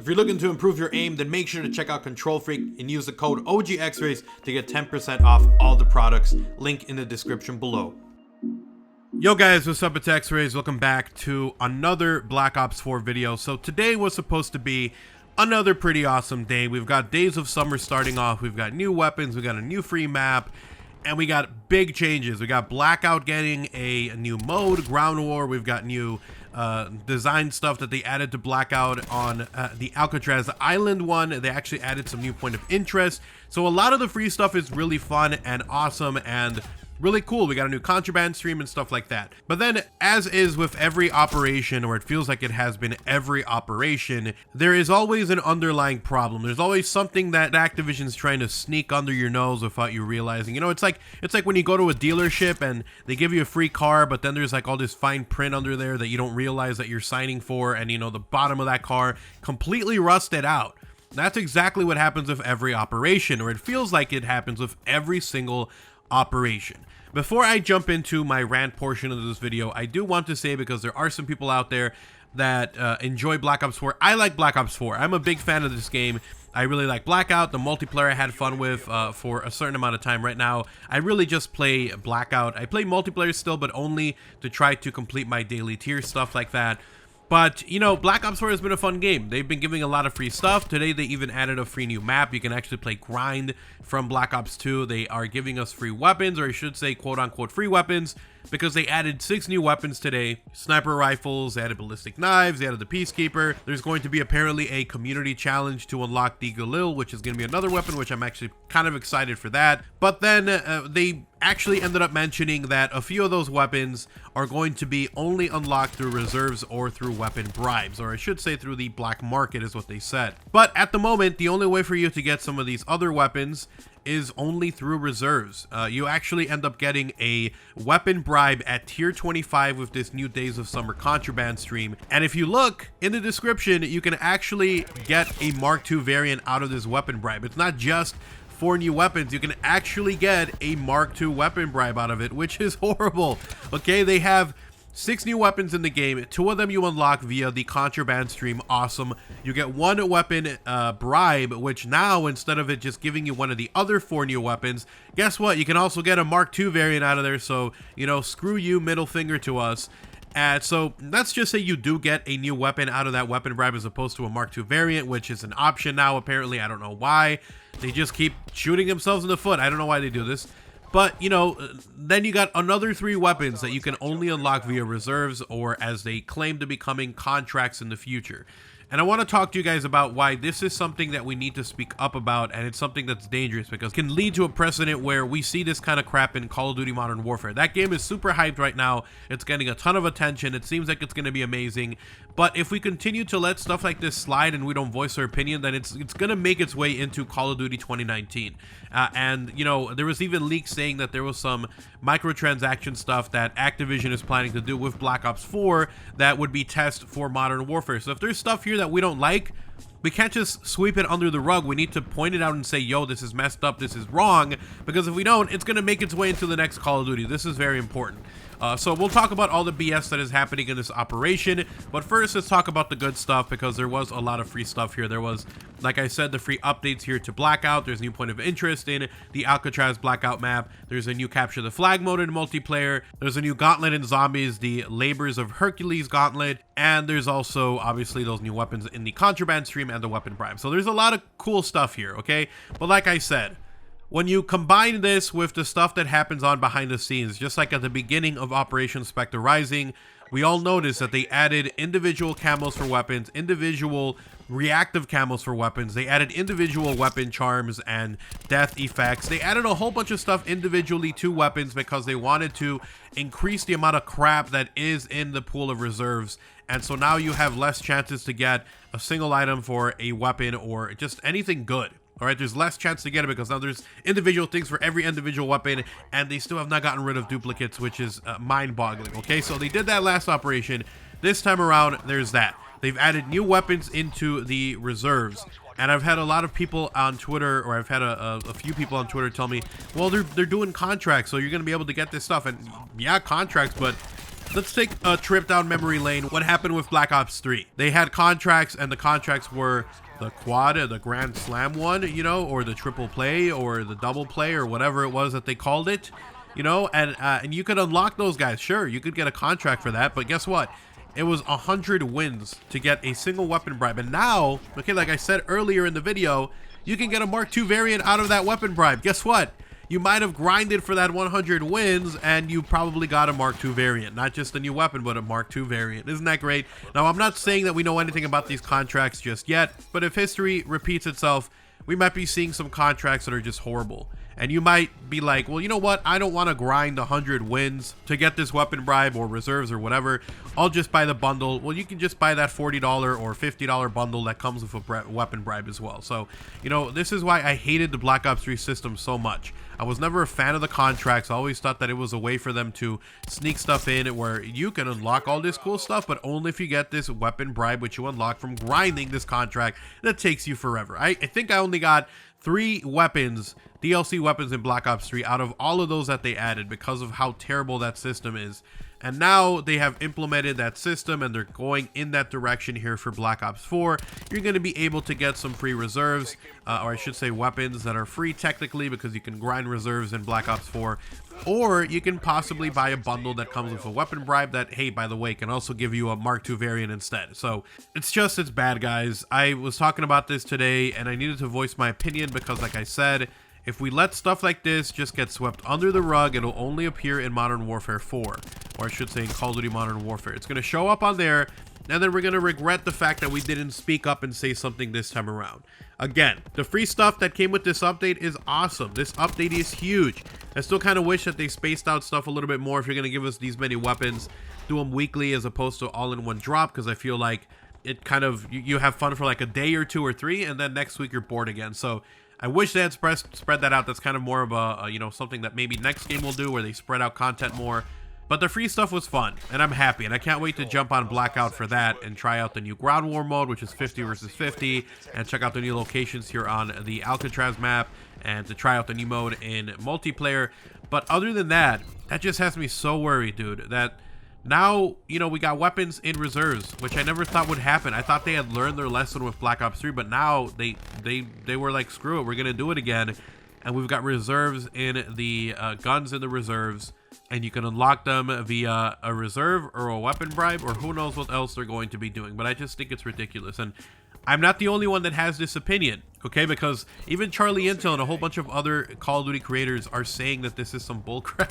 If you're looking to improve your aim, then make sure to check out Control Freak and use the code OGXRAYZ to get 10% off all the products. Link in the description below. Yo guys, what's up? It's XRAYZ. Welcome back to another Black Ops 4 video. So today was supposed to be another pretty awesome day. We've got Days of Summer starting off. We've got new weapons. We got a new free map. And we got big changes. We got Blackout getting a new mode, Ground War. We've got new design stuff that they added to Blackout on the Alcatraz Island one. They actually added some new point of interest. So a lot of the free stuff is really fun and awesome and really cool. We got a new contraband stream and stuff like that. But then, as is with every operation, or it feels like it has been every operation, there is always an underlying problem. There's always something that Activision's trying to sneak under your nose without you realizing. You know, it's like when you go to a dealership and they give you a free car, but then there's like all this fine print under there that you don't realize that you're signing for, and you know, the bottom of that car completely rusted out. That's exactly what happens with every operation, or it feels like it happens with every single operation. Before I jump into my rant portion of this video, I do want to say, because there are some people out there that enjoy Black Ops 4. I like Black Ops 4. I'm a big fan of this game. I really like Blackout. The multiplayer I had fun with for a certain amount of time. Right now, I really just play Blackout. I play multiplayer still, but only to try to complete my daily tier, stuff like that. But, you know, Black Ops 4 has been a fun game. They've been giving a lot of free stuff. Today, they even added a free new map. You can actually play Grind from Black Ops 2. They are giving us free weapons, or I should say, quote-unquote, free weapons, because they added 6 new weapons today. Sniper rifles, they added ballistic knives, they added the Peacekeeper. There's going to be apparently a community challenge to unlock the Galil, which is going to be another weapon, which I'm actually kind of excited for that. But then they actually ended up mentioning that a few of those weapons are going to be only unlocked through reserves or through weapon bribes, or I should say through the black market is what they said. But at the moment, the only way for you to get some of these other weapons is only through reserves. You actually end up getting a weapon bribe at tier 25 with this new Days of Summer contraband stream. And if you look in the description, you can actually get a Mark II variant out of this weapon bribe. It's not just 4 new weapons. You can actually get a Mark II weapon bribe out of it, which is horrible. Okay, they have 6 new weapons in the game. 2 of them you unlock via the contraband stream. Awesome. You get 1 weapon bribe, which now, instead of it just giving you one of the other 4 new weapons, guess what? You can also get a Mark II variant out of there. So, you know, screw you, middle finger to us. So let's just say you do get a new weapon out of that weapon bribe as opposed to a Mark II variant, which is an option now, apparently. I don't know why. They just keep shooting themselves in the foot. I don't know why they do this. But, you know, then you got another 3 weapons that you can only unlock via reserves, or as they claim to be coming, contracts in the future. And I want to talk to you guys about why this is something that we need to speak up about, and it's something that's dangerous because it can lead to a precedent where we see this kind of crap in Call of Duty Modern Warfare. That game is super hyped right now. It's getting a ton of attention. It seems like it's going to be amazing. But if we continue to let stuff like this slide and we don't voice our opinion, then it's going to make its way into Call of Duty 2019. And, you know, there was even leaks saying that there was some microtransaction stuff that Activision is planning to do with Black Ops 4 that would be test for Modern Warfare. So if there's stuff here that we don't like, we can't just sweep it under the rug. We need to point it out and say, yo, this is messed up, this is wrong, because if we don't, it's going to make its way into the next Call of Duty. This is very important. So we'll talk about all the BS that is happening in this operation, but first let's talk about the good stuff, because there was a lot of free stuff here. There was, like I said, the free updates here to Blackout. There's a new point of interest in the Alcatraz Blackout map. There's a new Capture the Flag mode in multiplayer. There's a new Gauntlet in Zombies, the Labors of Hercules Gauntlet, and there's also obviously those new weapons in the contraband stream and the weapon bribe. So there's a lot of cool stuff here, okay? But like I said, when you combine this with the stuff that happens on behind the scenes, just like at the beginning of Operation Spectre Rising, we all noticed that they added individual camos for weapons, individual reactive camos for weapons. They added individual weapon charms and death effects. They added a whole bunch of stuff individually to weapons because they wanted to increase the amount of crap that is in the pool of reserves. And so now you have less chances to get a single item for a weapon or just anything good. All right, there's less chance to get it because now there's individual things for every individual weapon, and they still have not gotten rid of duplicates, which is mind-boggling. Okay, so they did that last operation. This time around, there's that. They've added new weapons into the reserves, and I've had a lot of people on Twitter, or I've had a few people on Twitter tell me, well, they're doing contracts, so you're going to be able to get this stuff. And yeah, contracts, but let's take a trip down memory lane. What happened with Black Ops 3? They had contracts, and the contracts were the quad, the Grand Slam one, you know, or the triple play, or the double play, or whatever it was that they called it, you know, and you could unlock those guys. Sure, you could get a contract for that, but guess what? It was 100 wins to get a single weapon bribe. And now, okay, like I said earlier in the video, you can get a Mark II variant out of that weapon bribe. Guess what? You might have grinded for that 100 wins, and you probably got a Mark II variant. Not just a new weapon, but a Mark II variant. Isn't that great? Now, I'm not saying that we know anything about these contracts just yet, but if history repeats itself, we might be seeing some contracts that are just horrible. And you might be like, well, you know what? I don't want to grind 100 wins to get this weapon bribe or reserves or whatever. I'll just buy the bundle. Well, you can just buy that $40 or $50 bundle that comes with a weapon bribe as well. So, you know, this is why I hated the Black Ops 3 system so much. I was never a fan of the contracts. I always thought that it was a way for them to sneak stuff in where you can unlock all this cool stuff, but only if you get this weapon bribe, which you unlock from grinding this contract that takes you forever. I think I only got 3 weapons, DLC weapons in Black Ops 3 out of all of those that they added because of how terrible that system is. And now they have implemented that system and they're going in that direction here for Black Ops 4. You're going to be able to get some free reserves, or I should say weapons that are free technically because you can grind reserves in Black Ops 4. Or you can possibly buy a bundle that comes with a weapon bribe that, hey, by the way, can also give you a Mark II variant instead. So it's bad, guys. I was talking about this today and I needed to voice my opinion because, like I said, if we let stuff like this just get swept under the rug, it'll only appear in Modern Warfare 4. Or I should say in Call of Duty Modern Warfare. It's going to show up on there, and then we're going to regret the fact that we didn't speak up and say something this time around. Again, the free stuff that came with this update is awesome. This update is huge. I still kind of wish that they spaced out stuff a little bit more. If you're going to give us these many weapons, do them weekly as opposed to all in one drop, because I feel like it kind of, you have fun for like a day or 2 or 3, and then next week you're bored again. So I wish they had spread that out. That's kind of more of a, you know, something that maybe next game will do where they spread out content more. But the free stuff was fun, and I'm happy, and I can't wait to jump on Blackout for that and try out the new Ground War mode, which is 50 versus 50, and check out the new locations here on the Alcatraz map, and to try out the new mode in multiplayer. But other than that, that just has me so worried, dude, that now, you know, we got weapons in reserves, which I never thought would happen. I thought they had learned their lesson with Black Ops 3, but now they were like, screw it, we're gonna do it again. And we've got reserves in the guns in the reserves, and you can unlock them via a reserve or a weapon bribe, or who knows what else they're going to be doing. But I just think it's ridiculous, and I'm not the only one that has this opinion, okay? Because even Charlie Intel and a whole bunch of other Call of Duty creators are saying that this is some bullcrap.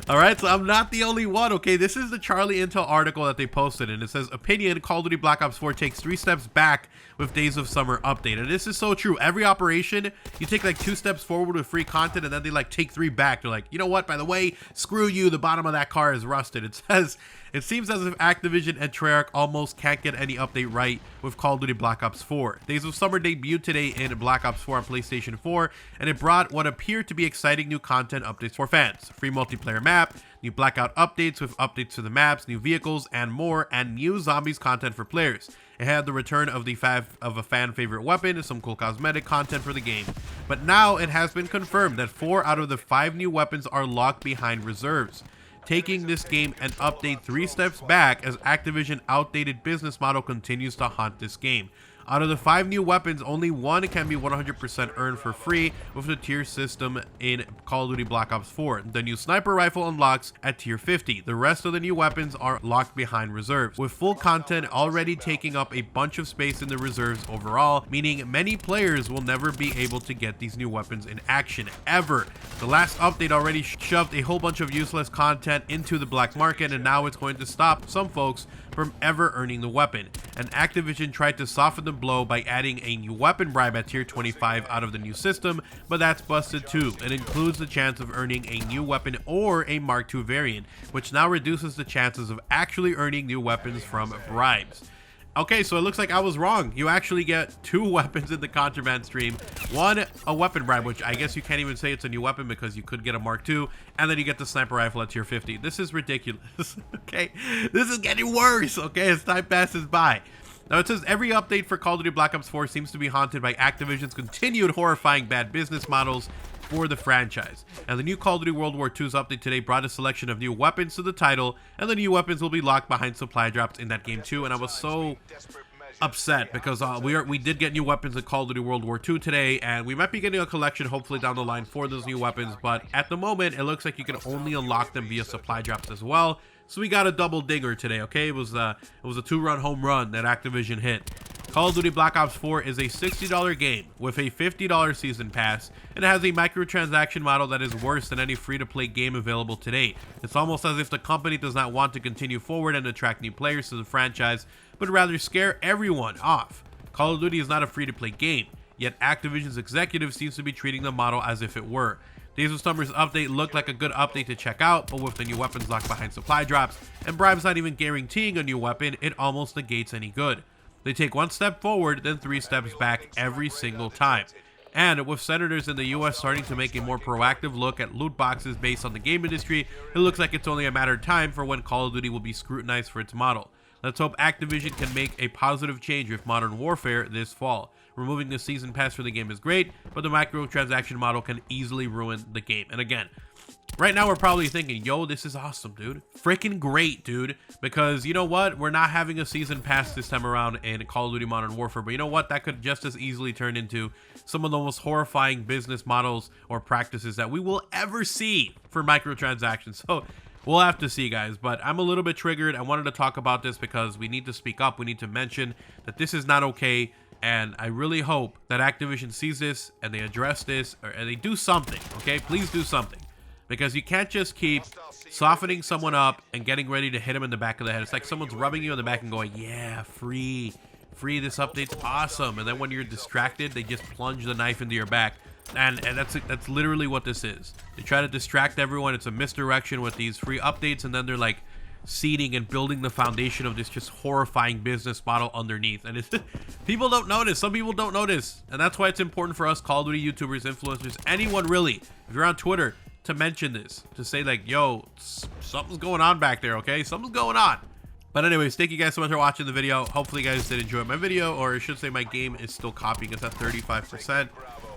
All right, so I'm not the only one, okay? This is the Charlie Intel article that they posted, and it says, opinion, Call of Duty Black Ops 4 takes 3 steps back with Days of Summer update. And this is so true. Every operation, you take like 2 steps forward with free content, and then they like take 3 back. They're like, you know what, by the way, screw you, the bottom of that car is rusted. It says, it seems as if Activision and Treyarch almost can't get any update right with Call of Duty Black Ops 4. Days of Summer debuted today in Black Ops 4 on PlayStation 4, and it brought what appeared to be exciting new content updates for fans. Free multiplayer map, new Blackout updates with updates to the maps, new vehicles, and more, and new zombies content for players. It had the return of a fan favorite weapon and some cool cosmetic content for the game. But now it has been confirmed that 4 out of the 5 new weapons are locked behind reserves, taking this game and update 3 steps back as Activision outdated business model continues to haunt this game. Out of the 5 new weapons, only 1 can be 100% earned for free with the tier system in Call of Duty Black Ops 4. The new sniper rifle unlocks at tier 50. The rest of the new weapons are locked behind reserves, with full content already taking up a bunch of space in the reserves overall, meaning many players will never be able to get these new weapons in action, ever. The last update already shoved a whole bunch of useless content into the black market, and now it's going to stop some folks from ever earning the weapon. And Activision tried to soften the blow by adding a new weapon bribe at tier 25 out of the new system, but that's busted too. It includes the chance of earning a new weapon or a Mark II variant, which now reduces the chances of actually earning new weapons from bribes. Okay, so it looks like I was wrong. You actually get 2 weapons in the contraband stream. 1, a weapon bribe, which I guess you can't even say it's a new weapon because you could get a Mark II, and then you get the sniper rifle at tier 50. This is ridiculous, okay? This is getting worse, okay, as time passes by. Now it says every update for Call of Duty Black Ops 4 seems to be haunted by Activision's continued horrifying bad business models. for the franchise. And the new Call of Duty World War II's update today brought a selection of new weapons to the title, and the new weapons will be locked behind supply drops in that game too. And I was so upset because we did get new weapons in Call of Duty World War II today, and we might be getting a collection hopefully down the line for those new weapons, but at the moment it looks like you can only unlock them via supply drops as well. So we got a double dinger today, okay? It was a 2-run home run that Activision hit. Call of Duty Black Ops 4 is a $60 game with a $50 season pass, and it has a microtransaction model that is worse than any free-to-play game available today. It's almost as if the company does not want to continue forward and attract new players to the franchise, but rather scare everyone off. Call of Duty is not a free-to-play game, yet Activision's executive seems to be treating the model as if it were. Days of Summer's update looked like a good update to check out, but with the new weapons locked behind supply drops, and bribes not even guaranteeing a new weapon, it almost negates any good. They take one step forward, then 3 steps back every single time. And with senators in the US starting to make a more proactive look at loot boxes based on the game industry, it looks like it's only a matter of time for when Call of Duty will be scrutinized for its model. Let's hope Activision can make a positive change with Modern Warfare this fall. Removing the season pass for the game is great, but the microtransaction model can easily ruin the game. And again, right now we're probably thinking, yo, this is awesome, dude. Freaking great, dude. Because you know what? We're not having a season pass this time around in Call of Duty Modern Warfare. But you know what? That could just as easily turn into some of the most horrifying business models or practices that we will ever see for microtransactions. So we'll have to see, guys. But I'm a little bit triggered. I wanted to talk about this because we need to speak up. We need to mention that this is not okay. And I really hope that Activision sees this and they address this, and they do something, okay? Please do something. Because you can't just keep softening someone up and getting ready to hit them in the back of the head. It's like someone's rubbing you in the back and going, yeah, free, this update's awesome. And then when you're distracted, they just plunge the knife into your back. And that's literally what this is. They try to distract everyone. It's a misdirection with these free updates, and then they're like seeding and building the foundation of this just horrifying business model underneath. And it's people don't notice. Some people don't notice. And that's why it's important for us Call of Duty YouTubers, influencers, anyone really, if you're on Twitter, to mention this, to say like, yo, something's going on back there, okay? Something's going on. But anyways, thank you guys so much for watching the video. Hopefully you guys did enjoy my video, or I should say my game is still copying. It's at 35%.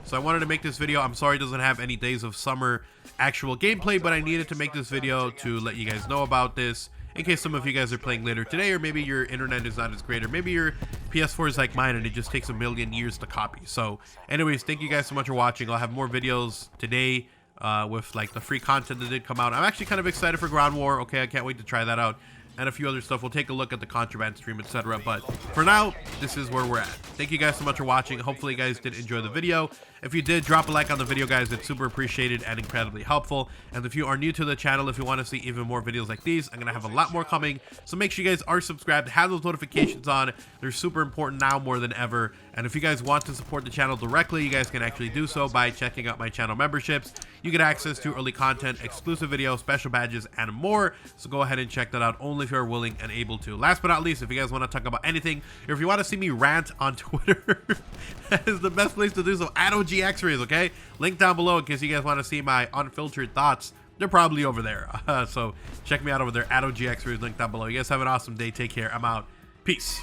So I wanted to make this video. I'm sorry it doesn't have any Days of Summer actual gameplay, but I needed to make this video to let you guys know about this, in case some of you guys are playing later today, or maybe your internet is not as great, or maybe your PS4 is like mine and it just takes a million years to copy. So anyways, thank you guys so much for watching. I'll have more videos today with like the free content that did come out. I'm actually kind of excited for Ground War. Okay, I can't wait to try that out, and a few other stuff. We'll take a look at the Contraband stream, etc. But for now, this is where we're at. Thank you guys so much for watching. Hopefully you guys did enjoy the video. If you did, drop a like on the video, guys. It's super appreciated and incredibly helpful. And if you are new to the channel, if you want to see even more videos like these, I'm going to have a lot more coming. So make sure you guys are subscribed, have those notifications on. They're super important now more than ever. And if you guys want to support the channel directly, you guys can actually do so by checking out my channel memberships. You get access to early content, exclusive videos, special badges, and more. So go ahead and check that out only if you're willing and able to. Last but not least, if you guys want to talk about anything, or if you want to see me rant on Twitter, that is the best place to do so, at OGXRAYZ, okay? Link down below in case you guys want to see my unfiltered thoughts. They're probably over there. So check me out over there, at OGXRAYZ, link down below. You guys have an awesome day. Take care. I'm out. Peace.